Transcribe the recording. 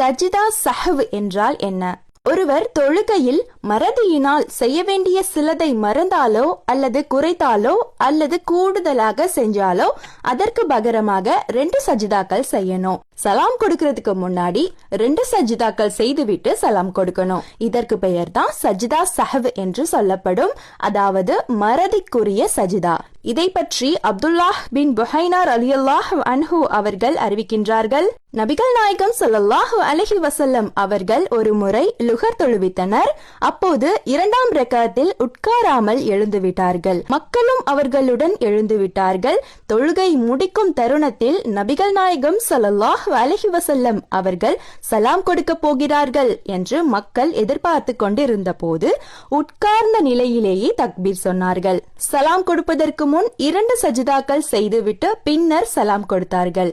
சஜிதா சஹவ் என்றால் என்ன? ஒருவர் தொழுகையில் மறதியினால் செய்ய வேண்டிய சிலதை மறந்தாலோ அல்லது குறைத்தாலோ அல்லது கூடுதலாக செஞ்சாலோ அதற்கு பகரமாக 2 சஜிதாக்கள் செய்யணும். சலாம் கொடுக்கறதுக்கு முன்னாடி 2 சஜிதாக்கள் செய்துவிட்டு சலாம் கொடுக்கணும். இதற்கு பெயர் தான் சஜிதா சஹவ் என்று சொல்லப்படும், அதாவது மறதிக்குரிய சஜிதா. இதை பற்றி அப்துல்லாஹ் பின் புஹைனா ரலியல்லாஹு அன்ஹு அவர்கள் அறிவிக்கின்றார்கள். நபிகள் நாயகம் ஸல்லல்லாஹு அலைஹி வஸல்லம் அவர்கள் ஒரு முறை லுஹர் தொழுவித்தனர். அப்போது 2ஆம் ரக்காத்தில் உட்காராமல் எழுந்துவிட்டார்கள். மக்களும் அவர்களுடன் எழுந்துவிட்டார்கள். தொழுகை முடிக்கும் தருணத்தில் நபிகள் நாயகம் ஸல்லல்லாஹு அலைஹி வஸல்லம் அவர்கள் சலாம் கொடுக்க போகிறார்கள் என்று மக்கள் எதிர்பார்த்து கொண்டிருந்த போது உட்கார்ந்த நிலையிலேயே தக்பீர் சொன்னார்கள். சலாம் கொடுப்பதற்கு முன் 2 சஜிதாக்கள் செய்துவிட்டு பின்னர் சலாம் கொடுத்தார்கள்.